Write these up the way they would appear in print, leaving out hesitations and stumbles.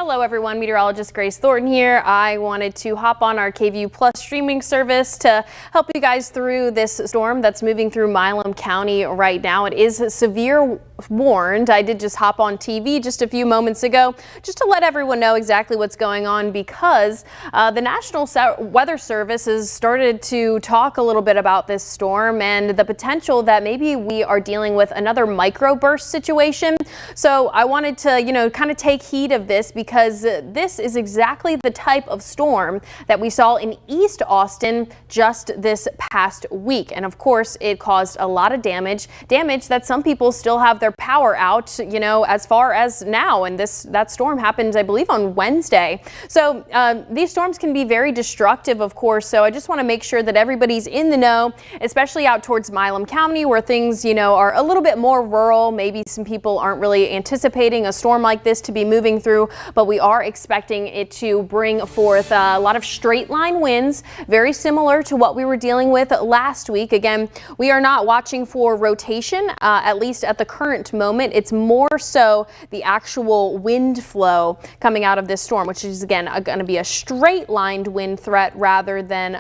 Hello everyone, Meteorologist Grace Thornton here. I wanted to hop on our KVU Plus streaming service to help you guys through this storm that's moving through Milam County right now. It is severe warned. I did just hop on TV just a few moments ago just to let everyone know exactly what's going on, because the National Weather Service has started to talk a little bit about this storm and the potential that maybe we are dealing with another microburst situation. So I wanted to, kind of take heed of this, because this is exactly the type of storm that we saw in East Austin just this past week. And of course, it caused a lot of damage that some people still have their power out, as far as now. And that storm happened, I believe, on Wednesday. So these storms can be very destructive, of course. So I just want to make sure that everybody's in the know, especially out towards Milam County, where things, are a little bit more rural. Maybe some people aren't really anticipating a storm like this to be moving through, but we are expecting it to bring forth a lot of straight line winds, very similar to what we were dealing with last week. Again, we are not watching for rotation, at least at the current moment. It's more so the actual wind flow coming out of this storm, which is again going to be a straight lined wind threat rather than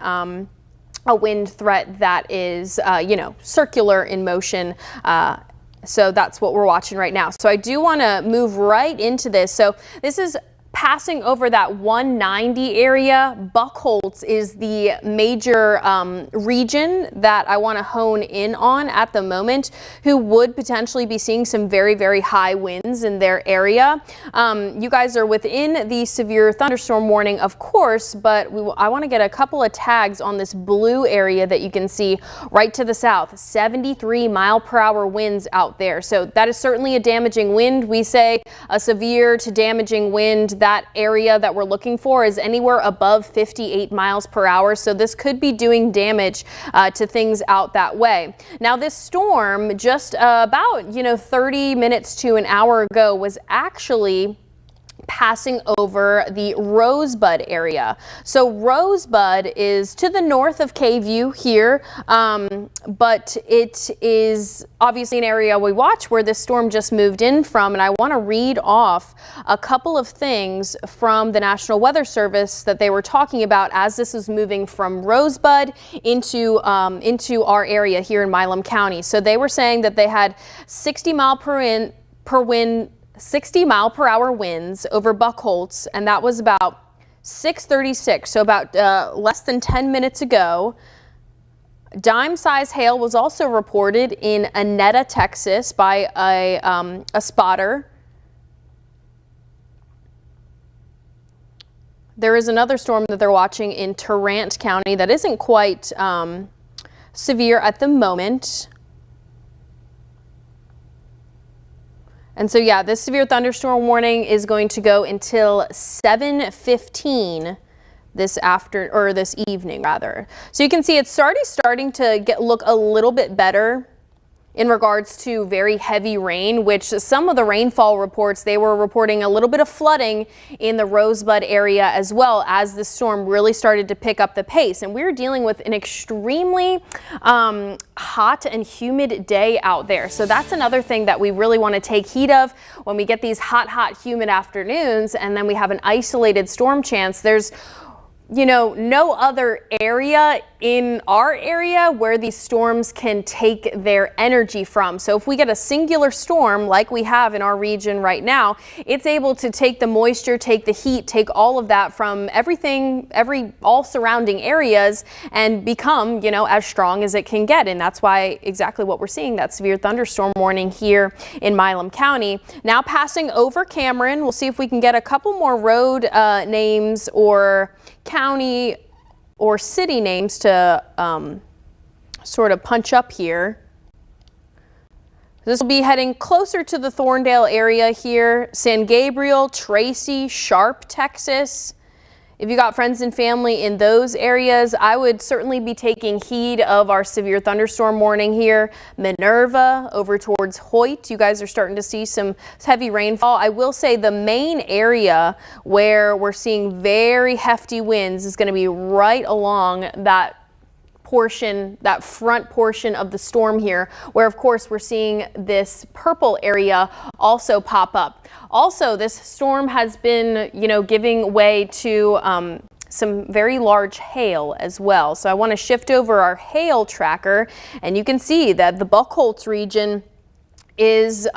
a wind threat that is, circular in motion. So that's what we're watching right now. So I do want to move right into this. So this is passing over that 190 area. Buckholz is the major region that I want to hone in on at the moment, who would potentially be seeing some very, very high winds in their area. You guys are within the severe thunderstorm warning, of course, but I want to get a couple of tags on this blue area that you can see right to the south. 73-mile-per-hour winds out there. So that is certainly a damaging wind. We say a severe to damaging wind. That area that we're looking for is anywhere above 58 miles per hour. So this could be doing damage to things out that way. Now, this storm just about, 30 minutes to an hour ago was actually passing over the Rosebud area. So Rosebud is to the north of KVU here, but it is obviously an area we watch where this storm just moved in from. And I want to read off a couple of things from the National Weather Service that they were talking about as this is moving from Rosebud into our area here in Milam County. So they were saying that they had 60-mile-per-hour winds over Buckholz, and that was about 6:36, so about less than 10 minutes ago. Dime-size hail was also reported in Annetta, Texas by a spotter. There is another storm that they're watching in Tarrant County that isn't quite severe at the moment. And so, yeah, this severe thunderstorm warning is going to go until 7:15 this evening, rather. So you can see it's already starting to look a little bit better in regards to very heavy rain, which some of the rainfall reports, they were reporting a little bit of flooding in the Rosebud area as well as the storm really started to pick up the pace. And we're dealing with an extremely hot and humid day out there. So that's another thing that we really want to take heed of when we get these hot, humid afternoons, and then we have an isolated storm chance. There's no other area in our area where these storms can take their energy from. So if we get a singular storm like we have in our region right now, it's able to take the moisture, take the heat, take all of that from all surrounding areas and become, as strong as it can get. And that's why exactly what we're seeing, that severe thunderstorm warning here in Milam County. Now passing over Cameron, we'll see if we can get a couple more road names or county or city names to sort of punch up here. This will be heading closer to the Thorndale area here. San Gabriel, Tracy, Sharp, Texas. If you got friends and family in those areas, I would certainly be taking heed of our severe thunderstorm warning here. Minerva over towards Hoyt, you guys are starting to see some heavy rainfall. I will say the main area where we're seeing very hefty winds is going to be right along that portion, that front portion of the storm here, where of course we're seeing this purple area also pop up. Also, this storm has been, giving way to some very large hail as well. So I want to shift over our hail tracker, and you can see that the Buchholz region is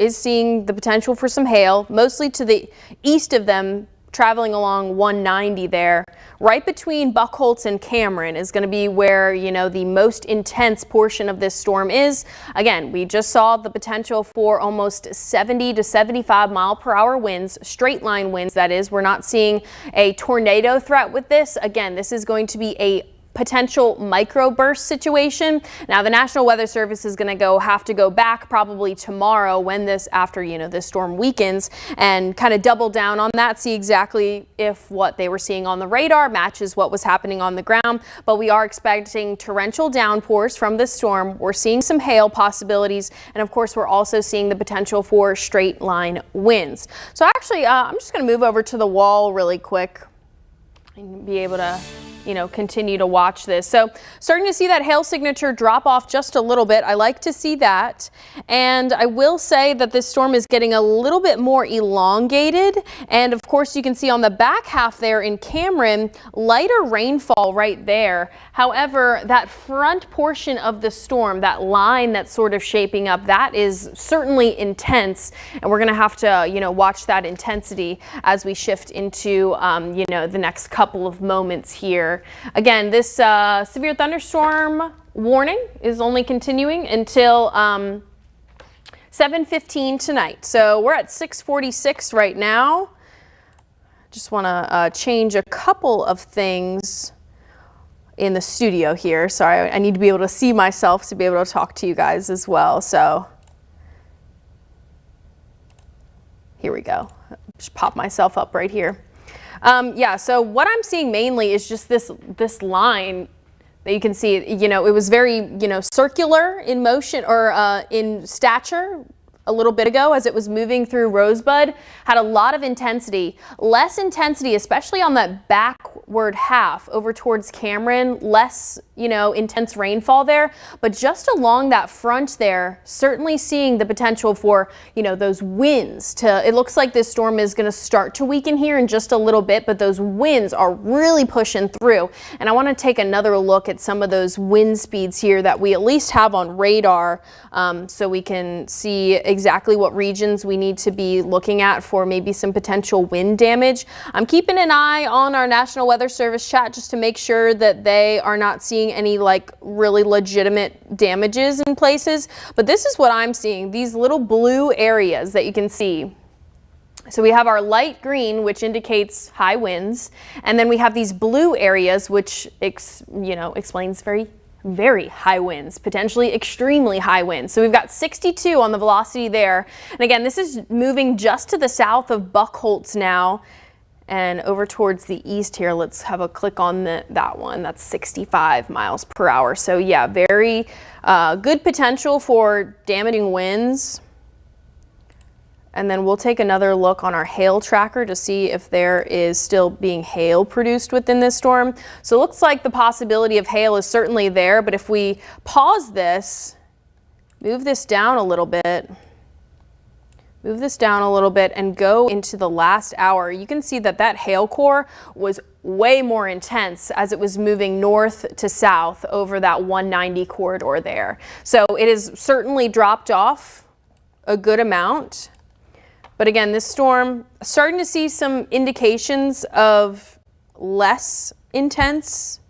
seeing the potential for some hail, mostly to the east of them, traveling along 190 there. Right between Buchholz and Cameron is going to be where, the most intense portion of this storm is. Again, we just saw the potential for almost 70 to 75 mile per hour winds, straight line winds, that is. We're not seeing a tornado threat with this. Again, this is going to be a potential microburst situation. Now, the National Weather Service is going to have to go back probably tomorrow when after this storm weakens, and kind of double down on that, see exactly if what they were seeing on the radar matches what was happening on the ground. But we are expecting torrential downpours from this storm. We're seeing some hail possibilities, and of course we're also seeing the potential for straight line winds. So actually, I'm just going to move over to the wall really quick and be able to continue to watch this. So starting to see that hail signature drop off just a little bit. I like to see that. And I will say that this storm is getting a little bit more elongated. And of course, you can see on the back half there in Cameron, lighter rainfall right there. However, that front portion of the storm, that line that's sort of shaping up, that is certainly intense. And we're going to have to, watch that intensity as we shift into, the next couple of moments here. Again, this severe thunderstorm warning is only continuing until 7:15 tonight. So we're at 6:46 right now. Just want to change a couple of things in the studio here. Sorry, I need to be able to see myself to be able to talk to you guys as well. So here we go. Just pop myself up right here. So what I'm seeing mainly is just this line that you can see. It was very, circular in motion, or in stature a little bit ago as it was moving through Rosebud. Had a lot of intensity, less intensity, especially on that backward half over towards Cameron, less, intense rainfall there. But just along that front there, certainly seeing the potential for, those winds it looks like this storm is going to start to weaken here in just a little bit, but those winds are really pushing through. And I want to take another look at some of those wind speeds here that we at least have on radar, so we can see exactly what regions we need to be looking at for maybe some potential wind damage. I'm keeping an eye on our National Weather Service chat just to make sure that they are not seeing any really legitimate damages in places. But this is what I'm seeing, these little blue areas that you can see. So we have our light green, which indicates high winds, and then we have these blue areas, which explains very high winds, potentially extremely high winds. So we've got 62 on the velocity there. And again, this is moving just to the south of Buchholz now and over towards the east here. Let's have a click on that one. That's 65 miles per hour. So yeah, very good potential for damaging winds. And then we'll take another look on our hail tracker to see if there is still being hail produced within this storm. So it looks like the possibility of hail is certainly there, but if we pause this, move this down a little bit, and go into the last hour, you can see that hail core was way more intense as it was moving north to south over that 190 corridor there. So it has certainly dropped off a good amount. But again, this storm, starting to see some indications of less intense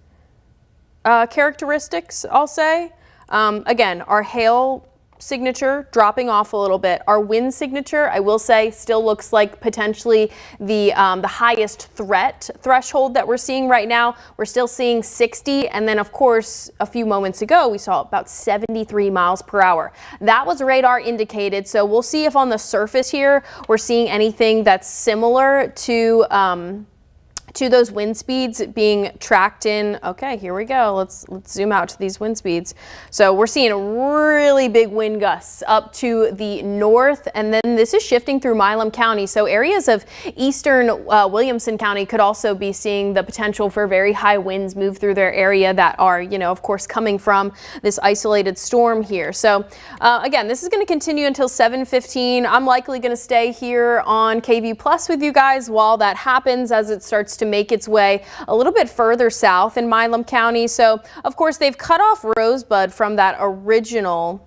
characteristics, I'll say. Again, our hail signature dropping off a little bit. Our wind signature, I will say, still looks like potentially the highest threat threshold that we're seeing right now. We're still seeing 60, and then of course a few moments ago we saw about 73 miles per hour. That was radar indicated, so we'll see if on the surface here we're seeing anything that's similar to to those wind speeds being tracked in. Okay, here we go. Let's zoom out to these wind speeds. So we're seeing really big wind gusts up to the north, and then this is shifting through Milam County. So areas of eastern Williamson County could also be seeing the potential for very high winds move through their area that are, of course, coming from this isolated storm here. So again, this is going to continue until 7:15. I'm likely going to stay here on KVU Plus with you guys while that happens, as it starts to make its way a little bit further south in Milam County. So of course they've cut off Rosebud from that original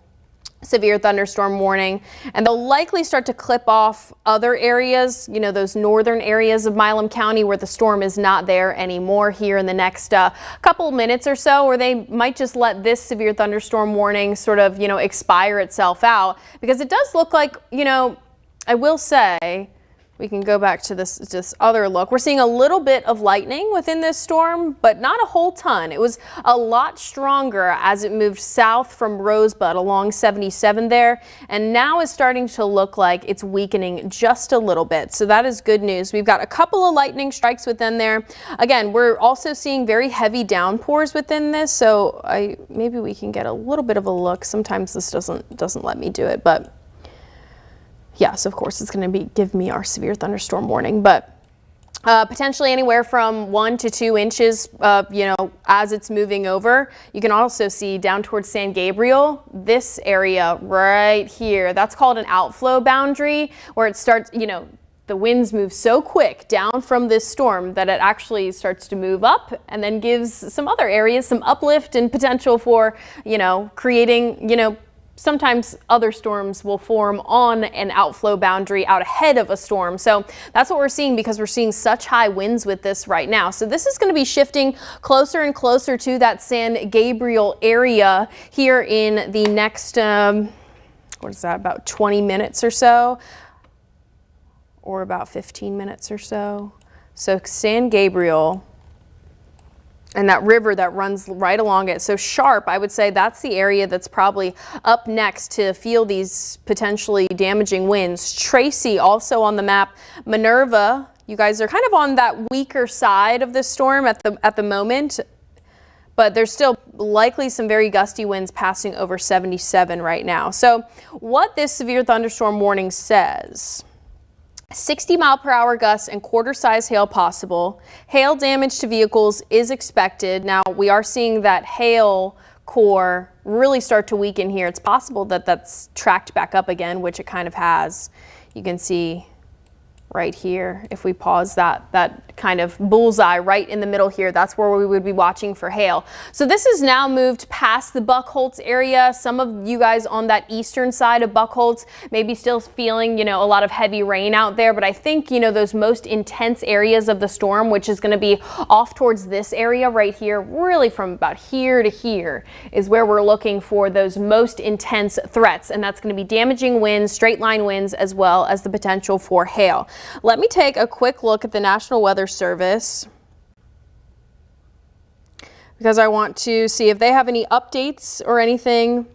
severe thunderstorm warning, and they'll likely start to clip off other areas, those northern areas of Milam County where the storm is not there anymore here in the next couple minutes or so, or they might just let this severe thunderstorm warning sort of, expire itself out, because it does look like, I will say, we can go back to this other look. We're seeing a little bit of lightning within this storm, but not a whole ton. It was a lot stronger as it moved south from Rosebud along 77 there, and now is starting to look like it's weakening just a little bit. So that is good news. We've got a couple of lightning strikes within there. Again, we're also seeing very heavy downpours within this, so maybe we can get a little bit of a look. Sometimes this doesn't let me do it, but yes, of course, it's going to give me our severe thunderstorm warning, but potentially anywhere from 1 to 2 inches, as it's moving over. You can also see down towards San Gabriel, this area right here, that's called an outflow boundary, where it starts, the winds move so quick down from this storm that it actually starts to move up and then gives some other areas some uplift and potential for, creating, sometimes other storms will form on an outflow boundary out ahead of a storm. So that's what we're seeing, because we're seeing such high winds with this right now. So this is going to be shifting closer and closer to that San Gabriel area here in the next, about 20 minutes or so, or about 15 minutes or so. So San Gabriel and that river that runs right along it. So Sharp, I would say that's the area that's probably up next to feel these potentially damaging winds. Tracy also on the map. Minerva, you guys are kind of on that weaker side of the storm at the moment, but there's still likely some very gusty winds passing over 77 right now. So what this severe thunderstorm warning says: 60-mile-per-hour gusts and quarter-size hail possible. Hail damage to vehicles is expected. Now, we are seeing that hail core really start to weaken here. It's possible that that's tracked back up again, which it kind of has. You can see right here, if we pause that kind of bullseye right in the middle here, that's where we would be watching for hail. So this has now moved past the Buckholtz area. Some of you guys on that eastern side of Buckholtz may be still feeling, a lot of heavy rain out there, but I think, those most intense areas of the storm, which is going to be off towards this area right here, really from about here to here, is where we're looking for those most intense threats, and that's going to be damaging winds, straight line winds, as well as the potential for hail. Let me take a quick look at the National Weather Service, because I want to see if they have any updates or anything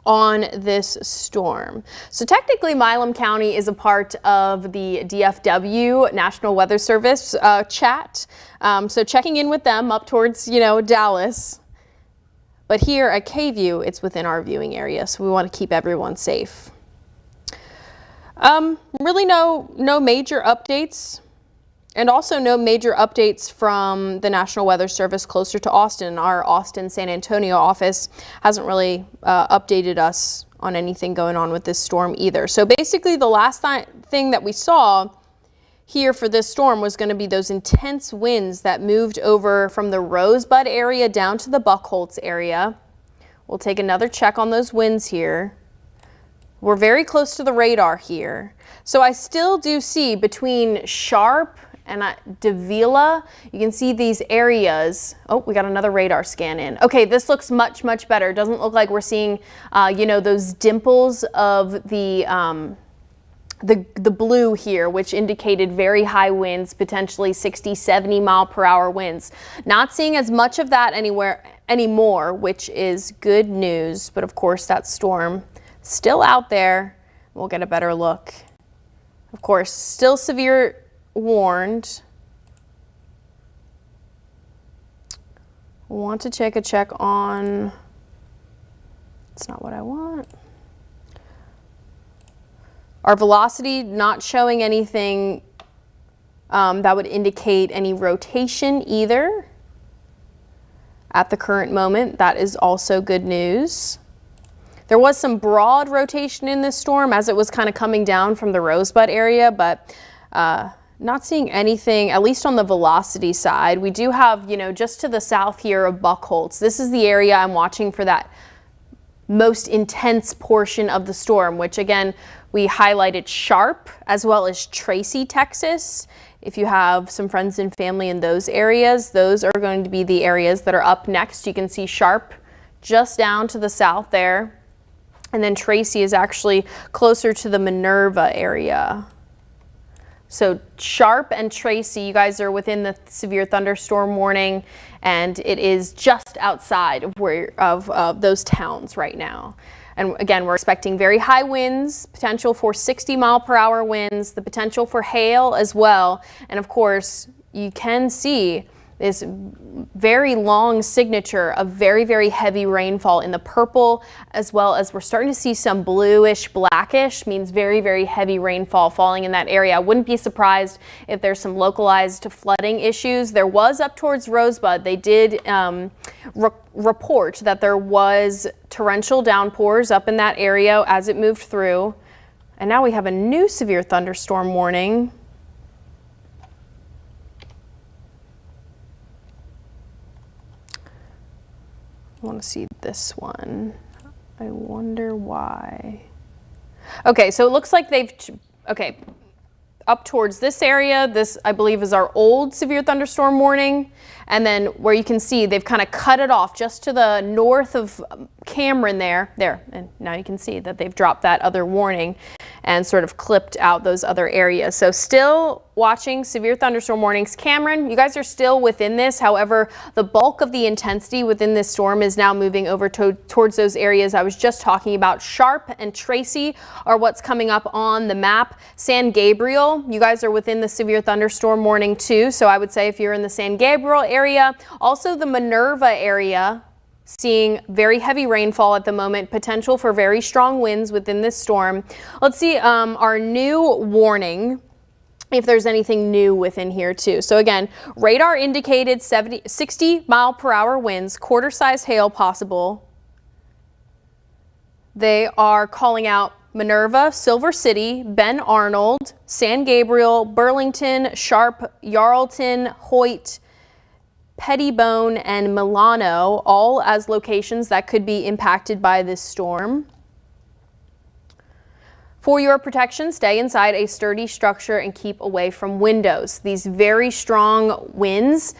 on this storm. So technically Milam County is a part of the DFW National Weather Service chat. So checking in with them up towards, Dallas. But here at KVU, it's within our viewing area, so we want to keep everyone safe. Really no major updates, and also no major updates from the National Weather Service closer to Austin. Our Austin San Antonio office hasn't really updated us on anything going on with this storm either. So basically the last thing that we saw here for this storm was going to be those intense winds that moved over from the Rosebud area down to the Buckholtz area. We'll take another check on those winds here. We're very close to the radar here. So I still do see between Sharp and Davila, you can see these areas. Oh, we got another radar scan in. Okay, this looks much better. It doesn't look like we're seeing, those dimples of the blue here, which indicated very high winds, potentially 60, 70 mile per hour winds. Not seeing as much of that anymore, which is good news. But of course, that storm still out there. We'll get a better look. Of course, still severe warned. Want to take a check on, it's not what I want. Our velocity not showing anything that would indicate any rotation either at the current moment. That is also good news. There was some broad rotation in this storm as it was kind of coming down from the Rosebud area, but not seeing anything, at least on the velocity side. We do have, you know, just to the south here of Buckholtz. This is the area I'm watching for that most intense portion of the storm, which again, we highlighted Sharp as well as Tracy, Texas. If you have some friends and family in those areas, those are going to be the areas that are up next. You can see Sharp just down to the south there. And then Tracy is actually closer to the Minerva area. So Sharp and Tracy, you guys are within the severe thunderstorm warning, and it is just outside of those towns right now. And again, we're expecting very high winds, potential for 60-mile-per-hour winds, the potential for hail as well. And of course, you can see this very long signature of very, very heavy rainfall in the purple, as well as we're starting to see some bluish, blackish, means very, very heavy rainfall falling in that area. I wouldn't be surprised if there's some localized flooding issues. There was up towards Rosebud. They did report that there was torrential downpours up in that area as it moved through. And now we have a new severe thunderstorm warning. I want to see this one. I wonder why. Okay, so it looks like they've, okay, up towards this area, this I believe is our old severe thunderstorm warning. And then where you can see they've kind of cut it off just to the north of Cameron there, and now you can see that they've dropped that other warning and sort of clipped out those other areas. So still watching severe thunderstorm warnings. Cameron, you guys are still within this. However, the bulk of the intensity within this storm is now moving over towards those areas I was just talking about. Sharp and Tracy are what's coming up on the map. San Gabriel, you guys are within the severe thunderstorm warning too. So I would say if you're in the San Gabriel area, also the Minerva area, seeing very heavy rainfall at the moment, potential for very strong winds within this storm. Let's see our new warning, if there's anything new within here too. So again, radar indicated 60-mile-per-hour winds, quarter-size hail possible. They are calling out Minerva, Silver City, Ben Arnold, San Gabriel, Burlington, Sharp, Yarlton, Hoyt, Pettibone, and Milano, all as locations that could be impacted by this storm. For your protection, stay inside a sturdy structure and keep away from windows. These very strong winds,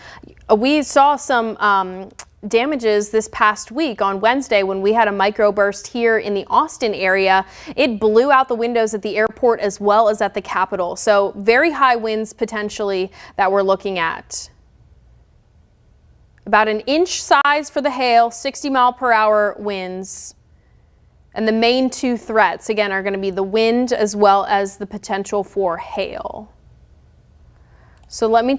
we saw some damages this past week on Wednesday when we had a microburst here in the Austin area. It blew out the windows at the airport as well as at the Capitol. So very high winds potentially that we're looking at. About an inch size for the hail, 60-mile-per-hour winds. And the main two threats, again, are going to be the wind as well as the potential for hail. So let's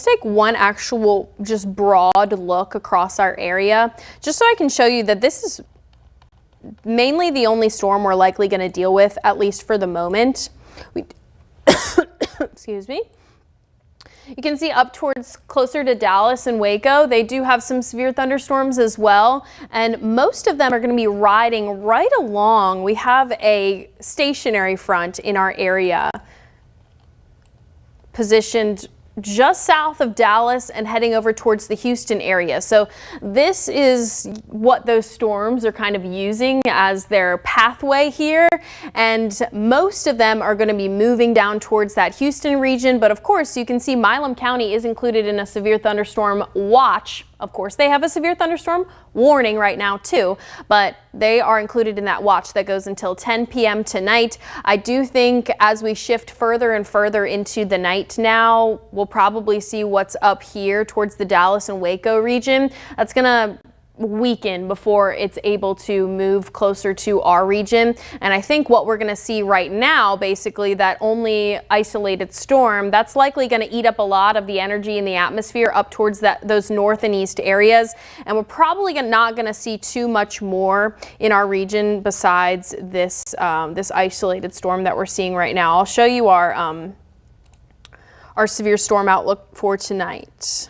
take one actual just broad look across our area, just so I can show you that this is mainly the only storm we're likely going to deal with, at least for the moment. Excuse me. You can see up towards closer to Dallas and Waco, they do have some severe thunderstorms as well, and most of them are going to be riding right along. We have a stationary front in our area positioned just south of Dallas and heading over towards the Houston area. So this is what those storms are kind of using as their pathway here. And most of them are going to be moving down towards that Houston region. But of course, you can see Milam County is included in a severe thunderstorm watch. Of course, they have a severe thunderstorm warning right now too, but they are included in that watch that goes until 10 p.m. tonight. I do think as we shift further and further into the night now, we'll probably see what's up here towards the Dallas and Waco region. That's going to weaken before it's able to move closer to our region. And I think what we're going to see right now, basically, that only isolated storm, that's likely going to eat up a lot of the energy in the atmosphere up towards those north and east areas. And we're probably not going to see too much more in our region besides this this isolated storm that we're seeing right now. I'll show you our severe storm outlook for tonight.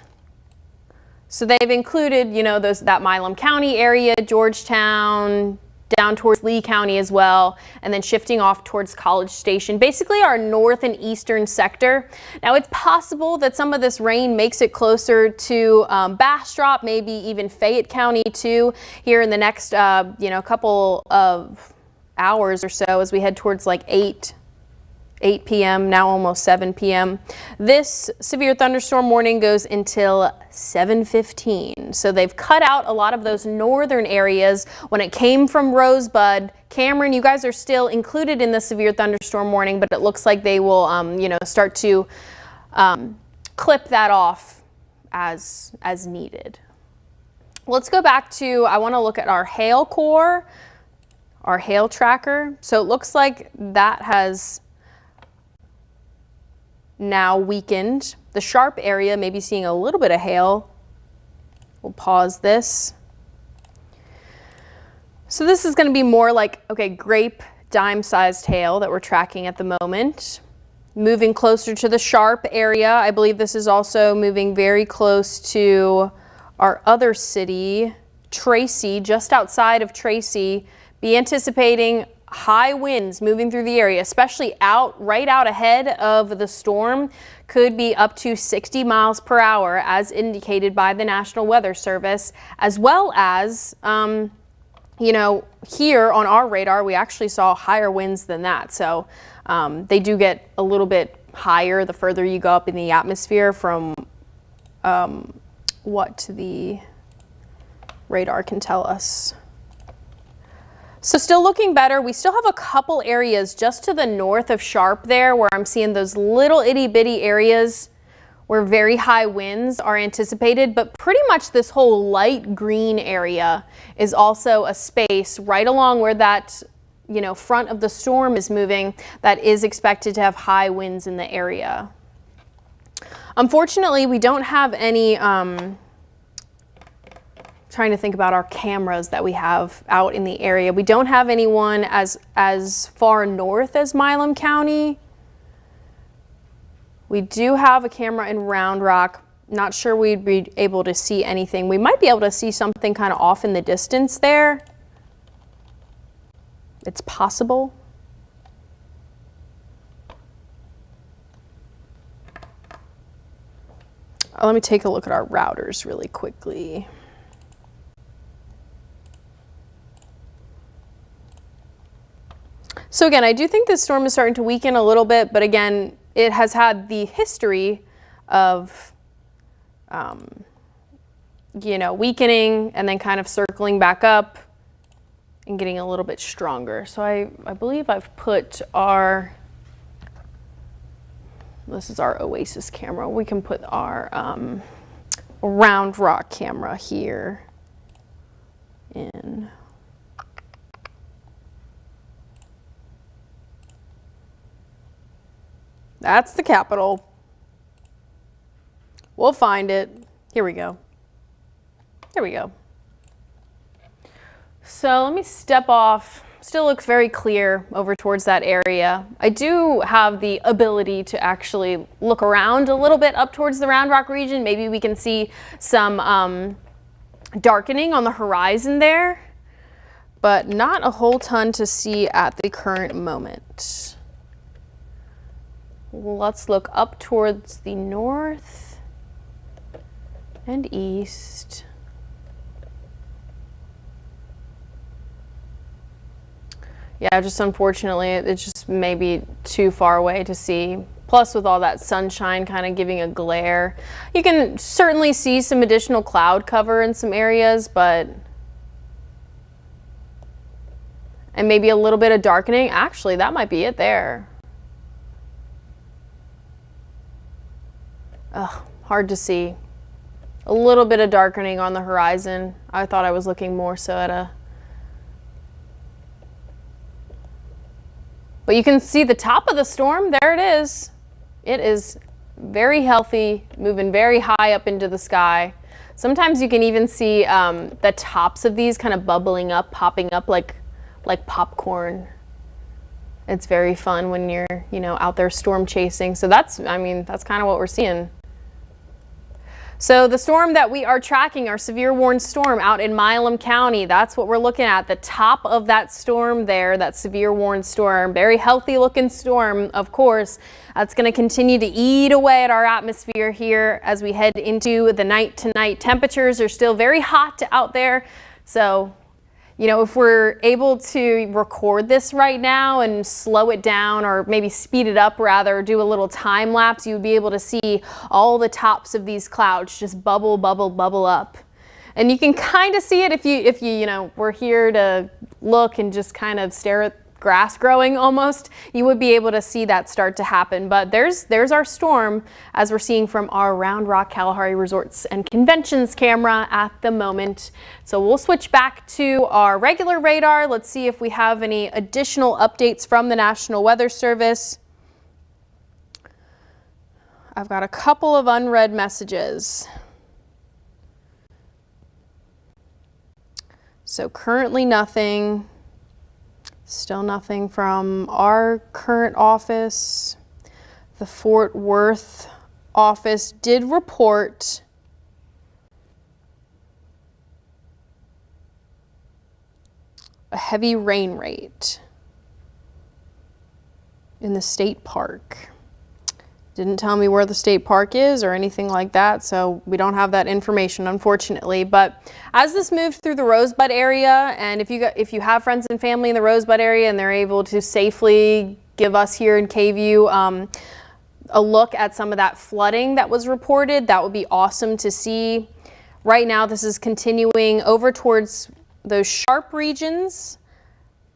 So they've included, you know, that Milam County area, Georgetown, down towards Lee County as well, and then shifting off towards College Station, basically our north and eastern sector. Now, it's possible that some of this rain makes it closer to Bastrop, maybe even Fayette County too, here in the next, you know, couple of hours or so as we head towards like 8 p.m., now almost 7 p.m. This severe thunderstorm warning goes until 7:15. So they've cut out a lot of those northern areas when it came from Rosebud. Cameron, you guys are still included in the severe thunderstorm warning, but it looks like they will, you know, start to clip that off as needed. Let's go back to, I want to look at our hail core, our hail tracker. So it looks like that has now weakened. The sharp area may be seeing a little bit of hail. We'll pause this. So this is going to be more like, okay, grape dime-sized hail that we're tracking at the moment. Moving closer to the sharp area. I believe this is also moving very close to our other city, Tracy, just outside of Tracy. Be anticipating high winds moving through the area, especially right out ahead of the storm. Could be up to 60 miles per hour as indicated by the National Weather Service, as well as, you know, here on our radar, we actually saw higher winds than that. So they do get a little bit higher the further you go up in the atmosphere from what the radar can tell us. So still looking better. We still have a couple areas just to the north of Sharp there where I'm seeing those little itty bitty areas where very high winds are anticipated, but pretty much this whole light green area is also a space right along where that, you know, front of the storm is moving that is expected to have high winds in the area. Unfortunately, we don't have any trying to think about our cameras that we have out in the area. We don't have anyone as far north as Milam County. We do have a camera in Round Rock. Not sure we'd be able to see anything. We might be able to see something kind of off in the distance there. It's possible. Let me take a look at our routers really quickly. So again, I do think this storm is starting to weaken a little bit, but again, it has had the history of, you know, weakening and then kind of circling back up and getting a little bit stronger. So I believe I've put this is our Oasis camera. We can put our Round Rock camera here in. That's the capital. We'll find it. Here we go. There we go. So let me step off. Still looks very clear over towards that area. I do have the ability to actually look around a little bit up towards the Round Rock region. Maybe we can see some darkening on the horizon there, but not a whole ton to see at the current moment. Let's look up towards the north and east. Yeah, just unfortunately, it's just maybe too far away to see. Plus, with all that sunshine kind of giving a glare, you can certainly see some additional cloud cover in some areas, but and maybe a little bit of darkening. Actually, that might be it there. Ugh, hard to see. A little bit of darkening on the horizon. I thought I was looking more so at but you can see the top of the storm. There it is. It is very healthy, moving very high up into the sky. Sometimes you can even see the tops of these kind of bubbling up, popping up like popcorn. It's very fun when you're, out there storm chasing. So that's kind of what we're seeing. So the storm that we are tracking, our severe warned storm out in Milam County, that's what we're looking at. The top of that storm there, that severe warned storm, very healthy looking storm, of course. That's going to continue to eat away at our atmosphere here as we head into the night tonight. Temperatures are still very hot out there. So, if we're able to record this right now and slow it down, or maybe speed it up rather, do a little time lapse, you would be able to see all the tops of these clouds just bubble, bubble, bubble up. And you can kind of see it if you were here to look and just kind of stare at grass growing almost, you would be able to see that start to happen. But there's our storm, as we're seeing from our Round Rock Kalahari Resorts and Conventions camera at the moment. So we'll switch back to our regular radar. Let's see if we have any additional updates from the National Weather Service. I've got a couple of unread messages. So currently nothing. Still nothing from our current office. The Fort Worth office did report a heavy rain rate in the state park. Didn't tell me where the state park is or anything like that, so we don't have that information, unfortunately. But as this moved through the Rosebud area, and if you have friends and family in the Rosebud area and they're able to safely give us here in KVU a look at some of that flooding that was reported, that would be awesome to see. Right now, this is continuing over towards those Sharp regions,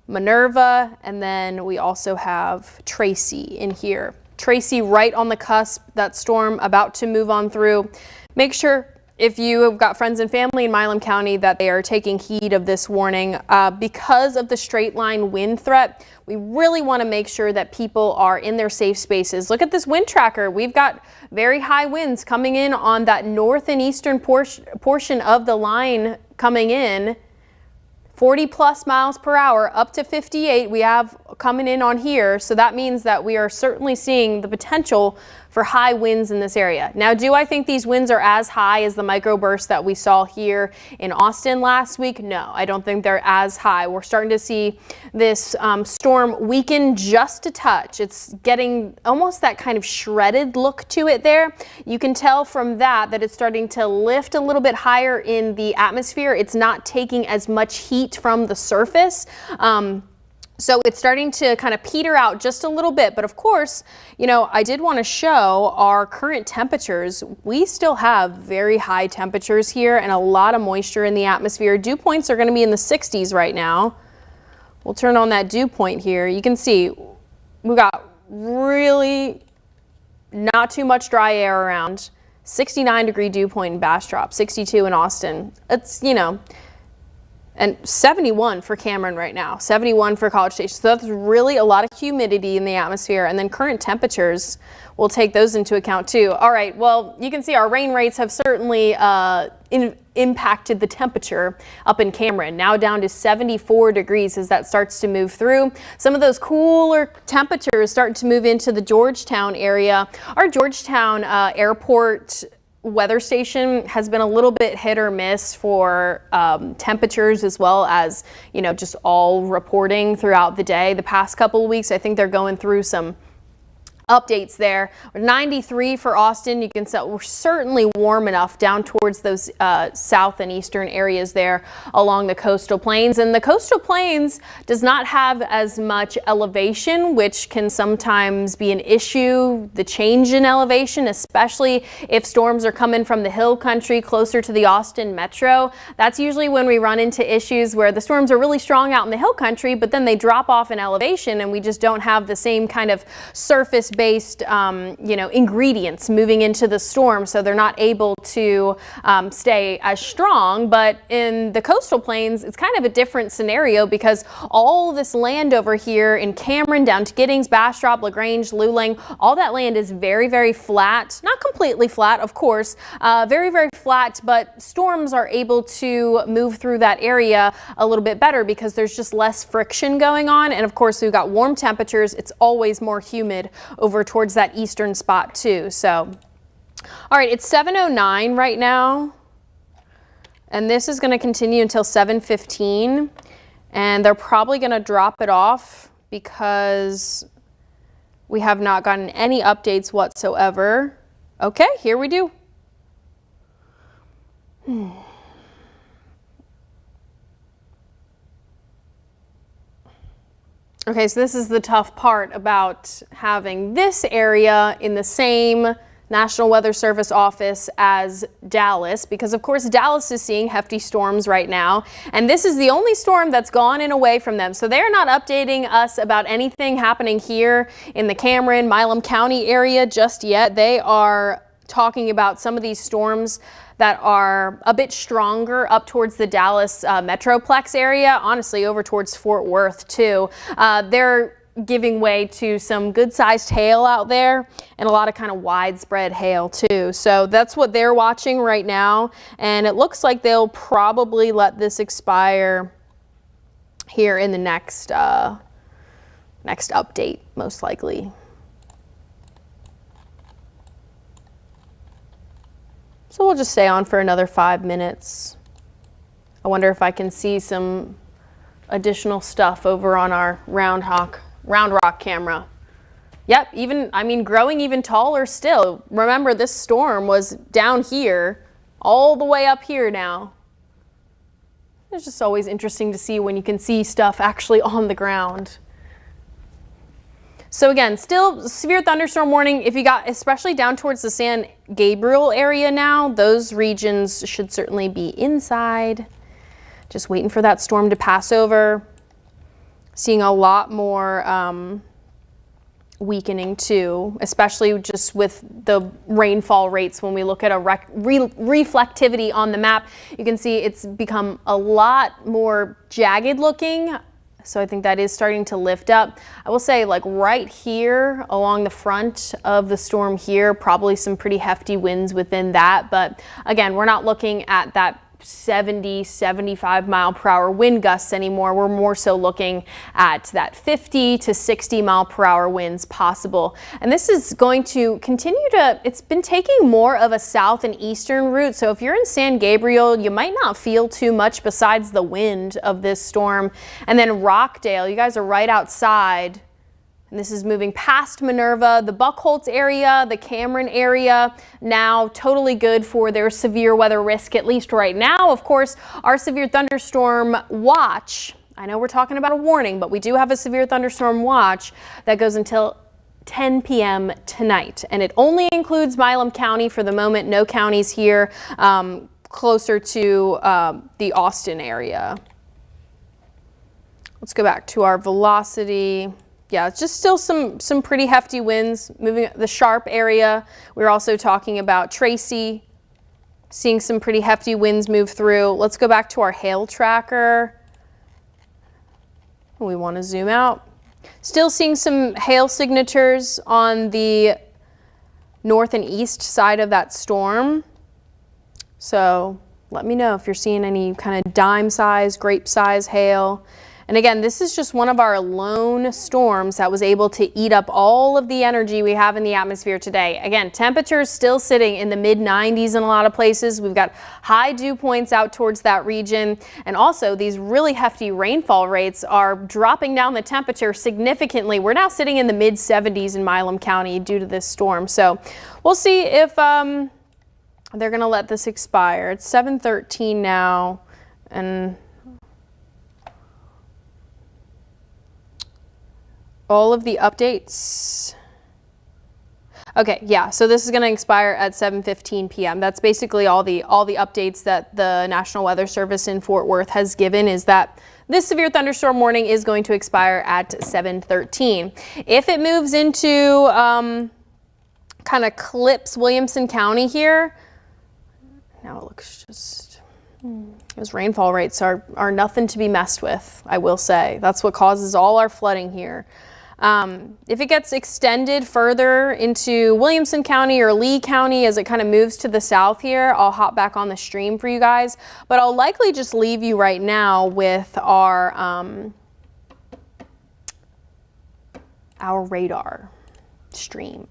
Minerva, and then we also have Tracy in here. Tracy right on the cusp, that storm about to move on through. Make sure if you have got friends and family in Milam County that they are taking heed of this warning. Because of the straight line wind threat, we really want to make sure that people are in their safe spaces. Look at this wind tracker. We've got very high winds coming in on that north and eastern portion of the line coming in. 40 plus miles per hour, up to 58 we have coming in on here. So that means that we are certainly seeing the potential for high winds in this area. Now, do I think these winds are as high as the microburst that we saw here in Austin last week? No, I don't think they're as high. We're starting to see this storm weaken just a touch. It's getting almost that kind of shredded look to it there. You can tell from that it's starting to lift a little bit higher in the atmosphere. It's not taking as much heat from the surface. So it's starting to kind of peter out just a little bit. But of course, I did want to show our current temperatures. We still have very high temperatures here and a lot of moisture in the atmosphere. Dew points are going to be in the 60s right now. We'll turn on that dew point here. You can see we got really not too much dry air around. 69-degree dew point in Bastrop, 62 in Austin. It's, and 71 for Cameron right now, 71 for College Station. So that's really a lot of humidity in the atmosphere. And then current temperatures, we'll take those into account too. All right, well, you can see our rain rates have certainly impacted the temperature up in Cameron, now down to 74 degrees as that starts to move through. Some of those cooler temperatures starting to move into the Georgetown area. Our Georgetown airport weather station has been a little bit hit or miss for temperatures, as well as, just all reporting throughout the day. The past couple of weeks, I think they're going through some updates there. 93 for Austin. You can see we're certainly warm enough down towards those south and eastern areas there along the coastal plains. And the coastal plains does not have as much elevation, which can sometimes be an issue. The change in elevation, especially if storms are coming from the hill country closer to the Austin metro. That's usually when we run into issues where the storms are really strong out in the hill country, but then they drop off in elevation and we just don't have the same kind of surface wind-based, ingredients moving into the storm, so they're not able to stay as strong. But in the coastal plains, it's kind of a different scenario because all this land over here in Cameron down to Giddings, Bastrop, LaGrange, Luling, all that land is very, very flat. Not completely flat, of course, very, very flat, but storms are able to move through that area a little bit better because there's just less friction going on. And of course, we've got warm temperatures. It's always more humid over towards that eastern spot too. So, all right, it's 7:09 right now, and this is going to continue until 7:15, and they're probably going to drop it off because we have not gotten any updates whatsoever. Okay, here we do. Okay, so this is the tough part about having this area in the same National Weather Service office as Dallas, because of course Dallas is seeing hefty storms right now, and this is the only storm that's gone in away from them. So they're not updating us about anything happening here in the Cameron, Milam County area just yet. They are talking about some of these storms that are a bit stronger up towards the Dallas Metroplex area, honestly over towards Fort Worth too. They're giving way to some good-sized hail out there and a lot of kind of widespread hail too. So that's what they're watching right now, and it looks like they'll probably let this expire here in the next update, most likely. So we'll just stay on for another 5 minutes. I wonder if I can see some additional stuff over on our Round Rock camera. Yep, growing even taller still. Remember, this storm was down here, all the way up here now. It's just always interesting to see when you can see stuff actually on the ground. So again, still severe thunderstorm warning. If you got, especially down towards the San Gabriel area now, those regions should certainly be inside. Just waiting for that storm to pass over. Seeing a lot more weakening too, especially just with the rainfall rates. When we look at a reflectivity on the map, you can see it's become a lot more jagged looking. So I think that is starting to lift up. I will say, like right here along the front of the storm here, probably some pretty hefty winds within that. But again, we're not looking at that 70, 75 mile per hour wind gusts anymore. We're more so looking at that 50 to 60 mile per hour winds possible. And this is going to continue to, it's been taking more of a south and eastern route. So if you're in San Gabriel, you might not feel too much besides the wind of this storm. And then Rockdale, you guys are right outside. And this is moving past Minerva, the Buckholtz area, the Cameron area, now totally good for their severe weather risk, at least right now. Of course, our severe thunderstorm watch, I know we're talking about a warning, but we do have a severe thunderstorm watch that goes until 10 p.m. tonight. And it only includes Milam County for the moment, no counties here closer to the Austin area. Let's go back to our velocity. Yeah, it's just still some pretty hefty winds moving the Sharp area. We're also talking about Tracy, seeing some pretty hefty winds move through. Let's go back to our hail tracker. We want to zoom out. Still seeing some hail signatures on the north and east side of that storm. So let me know if you're seeing any kind of dime size, grape size hail. And again, this is just one of our lone storms that was able to eat up all of the energy we have in the atmosphere today. Again, temperatures still sitting in the mid-90s in a lot of places. We've got high dew points out towards that region. And also these really hefty rainfall rates are dropping down the temperature significantly. We're now sitting in the mid-70s in Milam County due to this storm. So we'll see if they're going to let this expire. It's 7:13 now, and all of the updates. Okay, yeah, so this is going to expire at 7:15 p.m. That's basically all the updates that the National Weather Service in Fort Worth has given, is that this severe thunderstorm warning is going to expire at 7:13. If it moves into kind of clips Williamson County here, now it looks just, those rainfall rates are nothing to be messed with, I will say. That's what causes all our flooding here. If it gets extended further into Williamson County or Lee County as it kind of moves to the south here, I'll hop back on the stream for you guys, but I'll likely just leave you right now with our radar stream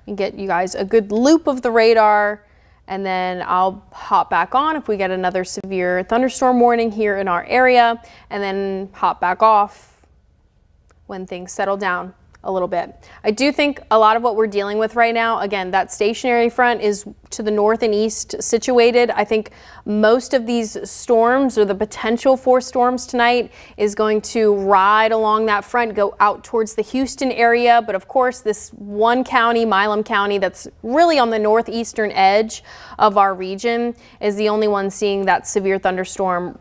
and get you guys a good loop of the radar, and then I'll hop back on if we get another severe thunderstorm warning here in our area, and then hop back off when things settle down a little bit. I do think a lot of what we're dealing with right now, again, that stationary front is to the north and east situated. I think most of these storms, or the potential for storms tonight, is going to ride along that front, go out towards the Houston area. But of course, this one county, Milam County, that's really on the northeastern edge of our region, is the only one seeing that severe thunderstorm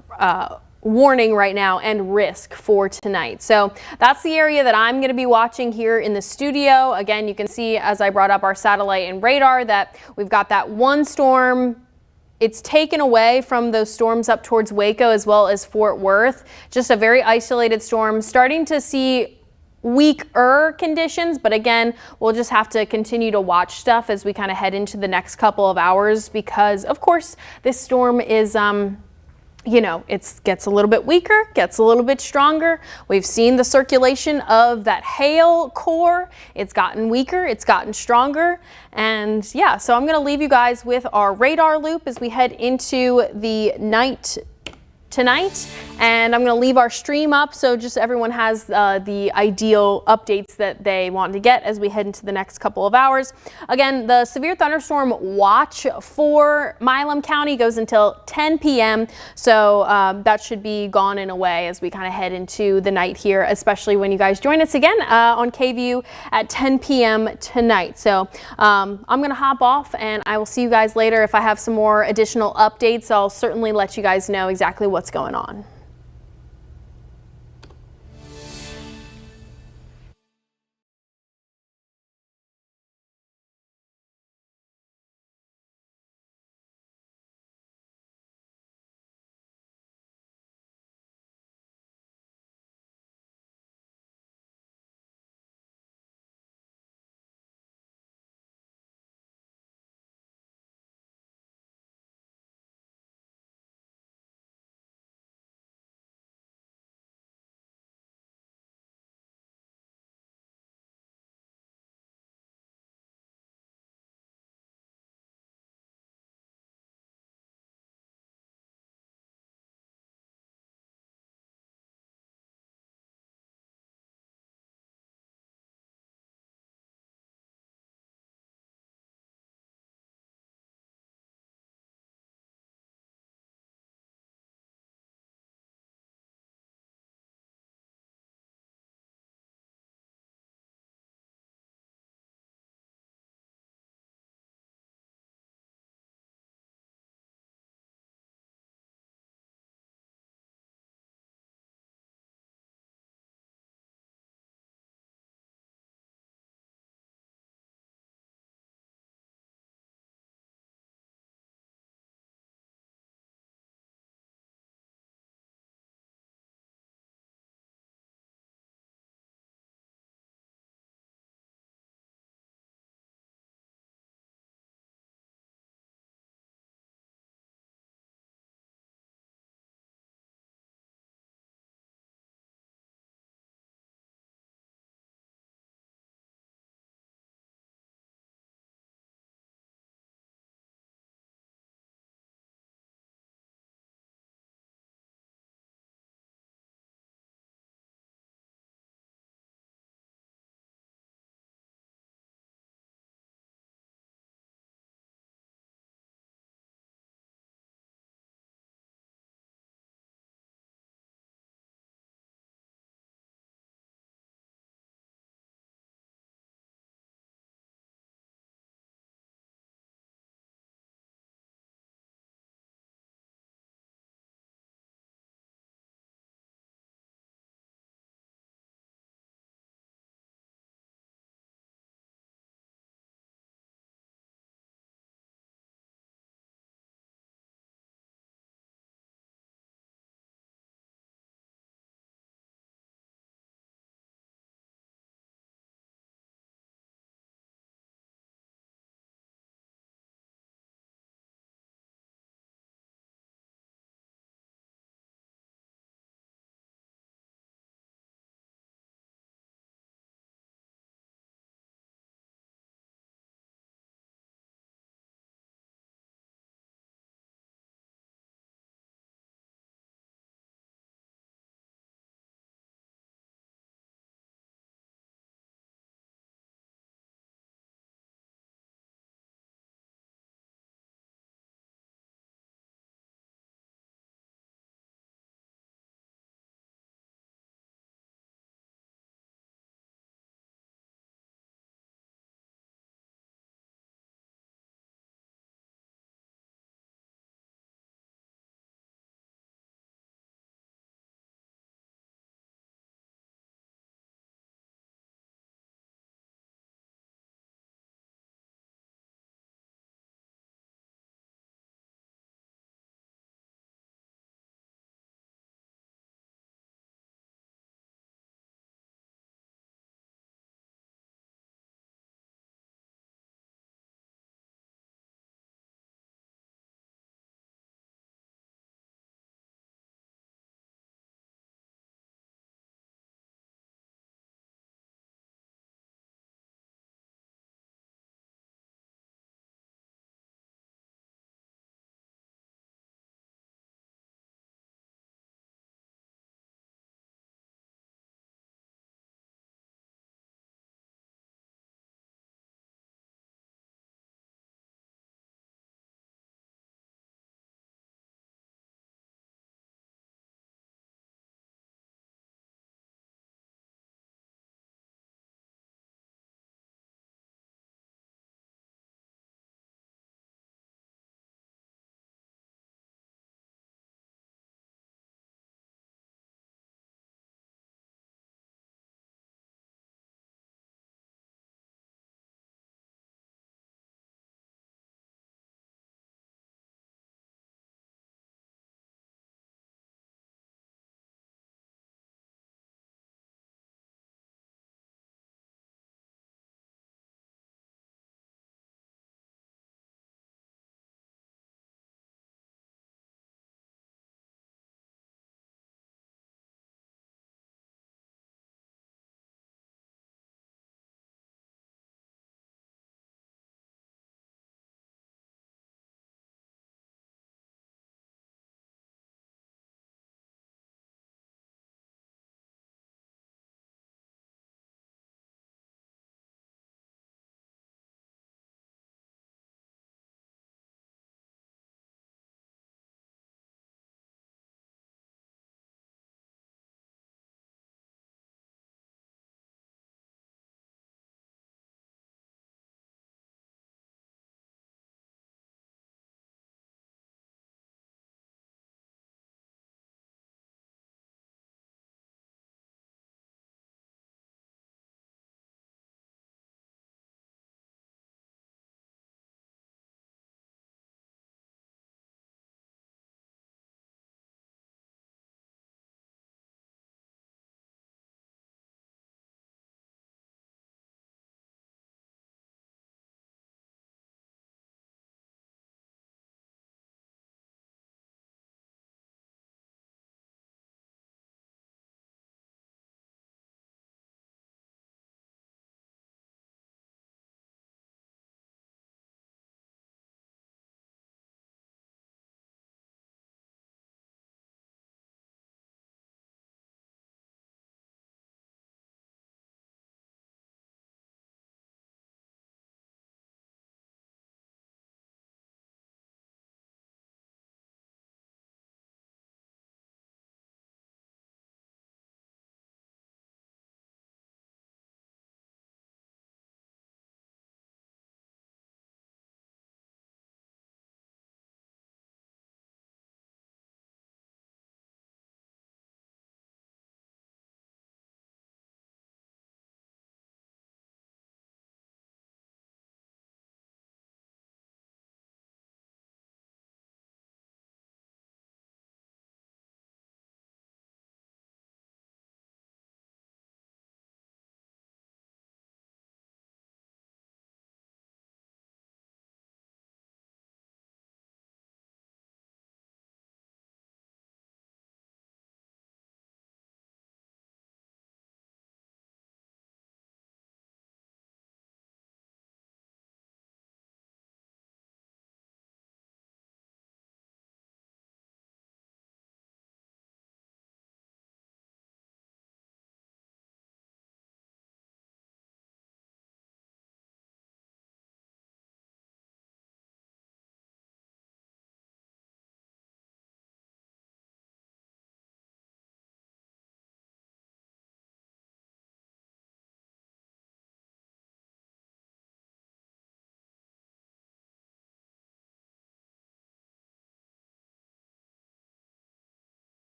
warning right now and risk for tonight. So that's the area that I'm going to be watching here in the studio. Again, you can see as I brought up our satellite and radar that we've got that one storm. It's taken away from those storms up towards Waco as well as Fort Worth. Just a very isolated storm, starting to see weaker conditions, but again, we'll just have to continue to watch stuff as we kind of head into the next couple of hours, because of course this storm is you know, it gets a little bit weaker, gets a little bit stronger. We've seen the circulation of that hail core. It's gotten weaker, it's gotten stronger. And yeah, so I'm gonna leave you guys with our radar loop as we head into the night tonight, and I'm going to leave our stream up so just everyone has the ideal updates that they want to get as we head into the next couple of hours. Again, the severe thunderstorm watch for Milam County goes until 10 p.m. So that should be gone and away as we kind of head into the night here, especially when you guys join us again on KVU at 10 p.m. tonight. So I'm going to hop off, and I will see you guys later. If I have some more additional updates, I'll certainly let you guys know exactly what's going on.